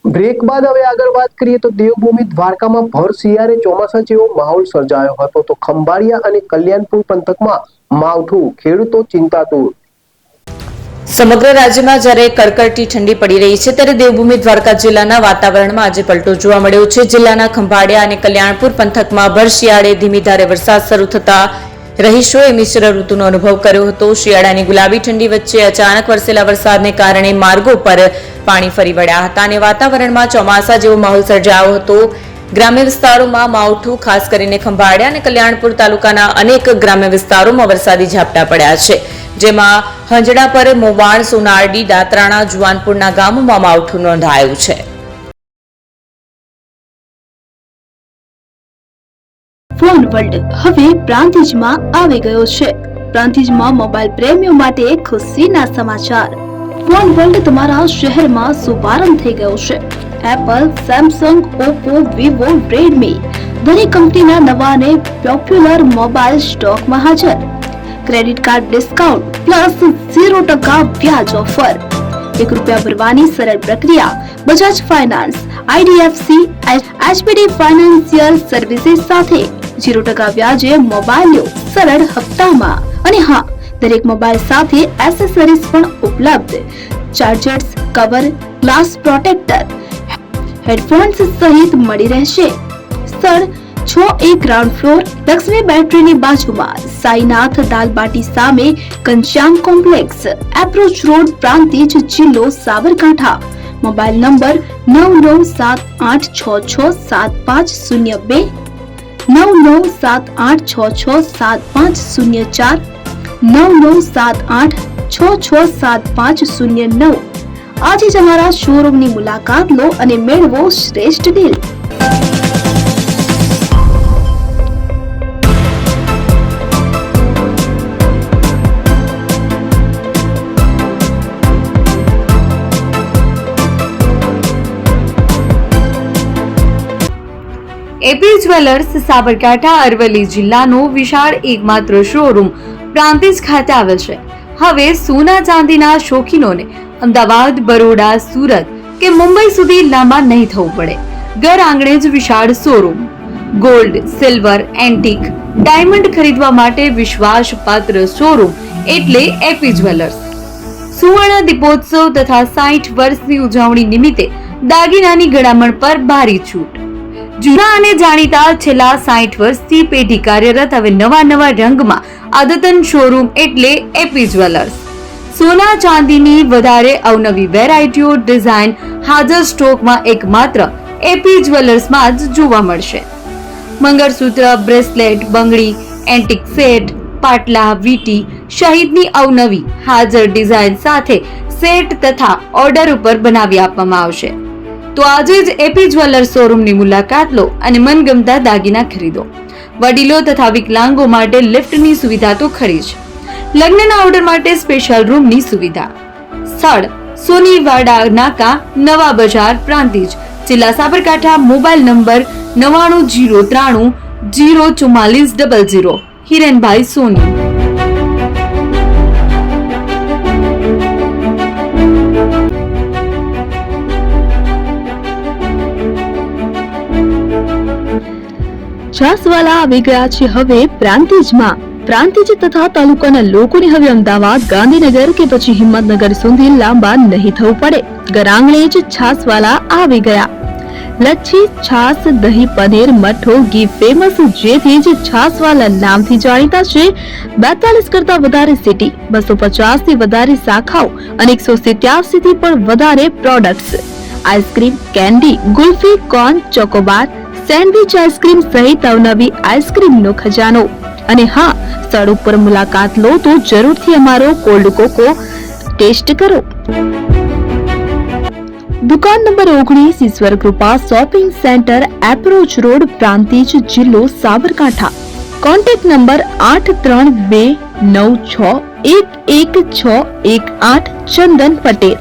Break બાદ હવે આગળ વાત કરીએ તો દેવભૂમિ દ્વારકામાં ભર શિયાળે ચોમાસા જેવો માહોલ સર્જાયો હતો તો ખંભાળિયા અને કલ્યાણપુર પંથકમાં માવઠું, ખેડૂતો ચિંતાતુર। સમગ્ર રાજ્યમાં જ્યારે કડકડતી ઠંડી પડી રહી છે ત્યારે દેવભૂમિ દ્વારકા જિલ્લાના વાતાવરણમાં આજે પલટો જોવા મળ્યો છે। જિલ્લાના ખંભાળિયા અને કલ્યાણપુર પંથકમાં ભર શિયાળે ધીમી ધારે વરસાદ શરૂ થતા રહીશોએ મિશ્ર ઋતુનો અનુભવ કર્યો હતો। શિયાળાની ગુલાબી ઠંડી વચ્ચે અચાનક વરસેલા વરસાદને કારણે માર્ગો પર પાણી ફરી વળ્યા હતા અને વાતાવરણમાં ચોમાસા જેવો માહોલ સર્જાયો હતો। ગ્રામ્ય વિસ્તારોમાં માવઠું, ખાસ કરીને ખંભાળિયા અને કલ્યાણપુર તાલુકાના અનેક ગ્રામ્ય વિસ્તારોમાં વરસાદી ઝાપટા પડ્યા છે, જેમાં હંજડા પર, મોવાણ, સોનારડી, દાતરાણા, જુવાનપુરના ગામોમાં માવઠું નોંધાયું છે। ફોન વર્લ્ડ હવે પ્રાંતિજમાં આવી ગયો છે। પ્રાંતિજમાં મોબાઈલ પ્રેમીઓ માટે ખુશીના સમાચાર। ફોન વર્લ્ડ તમારા શહેરમાં શુભારંભ થઈ ગયો છે। Apple, Samsung, Oppo, Vivo, Redmi દરેક કંપનીના નવા અને પોપ્યુલર મોબાઈલ સ્ટોકમાં હાજર। ક્રેડિટ કાર્ડ ડિસ્કાઉન્ટ પ્લસ 0% વ્યાજ ઓફર, ₹1 ભરવાની સરળ પ્રક્રિયા। Bajaj finance, IDFC, HPD financial services સાથે 0% વ્યાજે મોબાઈલ લો સરળ હપ્તામાં। અને હા, દરેક મોબાઈલ સાથે એસેસરીઝ પણ ઉપલબ્ધ। Chargers, cover, glass protractor, headphones સહિત મળી રહેશે। સ્થળ 6A ગ્રાઉન્ડ ફ્લોર, લક્ષ્મી બેટરીની બાજુમાં, સાઈનાથ દાલબાટી સામે, Ghanshyam complex, approach road, Prantij, જિલ્લો સાબરકાંઠા। Mobile number 9978667502, 9978667504, 9978667509। આજે જ અમારા શોરૂમની મુલાકાત લો અને મેળવો શ્રેષ્ઠ deal. AP jewellers Sabarkantha Aravalli જિલ્લાનો વિશાળ એકમાત્ર શોરૂમ પ્રાંતિજ ખાતે આવેલ છે। હવે સોના ચાંદીના શોખીનોને અમદાવાદ, બરોડા, સુરત કે મુંબઈ સુધી લાંબા નહીં થવું પડે। ઘર આંગણે જ વિશાળ showroom. Gold, silver, antique, diamond ખરીદવા માટે વિશ્વાસપાત્ર શોરૂમ એટલે એપી જ્વેલર્સ। સુવર્ણ દીપોત્સવ તથા 60 વર્ષની ઉજવણી નિમિત્તે દાગીનાની ગળામણ પર ભારી છૂટ। જૂના અને જાણીતા છેલ્લા 60 વર્ષથી પેઢી કાર્યરત હવે નવા રંગમાં અદ્યતન શોરૂમ એટલે એપી જ્વેલર્સ। સોના ચાંદીની વધારે અવનવી વેરાયટીઓ, ડિઝાઇન હાજર સ્ટોકમાં એકમાત્ર એપી જ્વેલર્સમાં જ જોવા મળશે। મંગળસૂત્ર, બ્રેસલેટ, બંગડી, એન્ટિક સેટ, પાટલા, વીટી સહિતની અવનવી હાજર ડિઝાઇન સાથે સેટ તથા ઓર્ડર ઉપર બનાવી આપવામાં આવશે। તો આજે જ એપી જ્વેલર્સ શોરૂમની મુલાકાત લો અને મનગમતા દાગીના ખરીદો। વડીલો તથા વિકલાંગો માટે લિફ્ટની સુવિધા તો ખરી જ, લગ્નના ઓર્ડર માટે સ્પેશિયલ રૂમની સુવિધા। સ્થળ સોનીવાડા નાકા, નવા બજાર, પ્રાંતિજ, જિલ્લા સાબરકાંઠા। Mobile number 9903 04400। હિરેનભાઈ સોની। છાસવાલા આવી ગયા છે હવે પ્રાંતિજમાં। પ્રાંતિજ તથા તાલુકાના લોકોને હવે અમદાવાદ, ગાંધીનગર કે પછી હિંમતનગર સુધી લાંબા નહીં થવું પડે। ઘર આંગણે જ છાસવાલા આવી ગયા। લચ્છી, છાસ, દહીં, પનીર, મઠ્ઠો, ઘી ફેમસ, જેથી જ છાસવાલા નામથી જાણીતા છે। 42 કરતા વધારે સિટી, 250 થી વધારે શાખાઓ અને 187 થી પણ વધારે products. Ice cream, candy, kulfi, corn, Chocobar, sandwich ice cream સહિત અવનવી આઈસ્ક્રીમનો ખજાનો। અને હા, સ્થળ ઉપર મુલાકાત લો તો જરૂરથી અમારો કોલ્ડ કોકો ટેસ્ટ કરો। દુકાન number 19, Ishwar Krupa shopping centre, approach road, Prantij, જિલ્લો સાબરકાંઠા। Contact number 8329611618 Chandan Patel.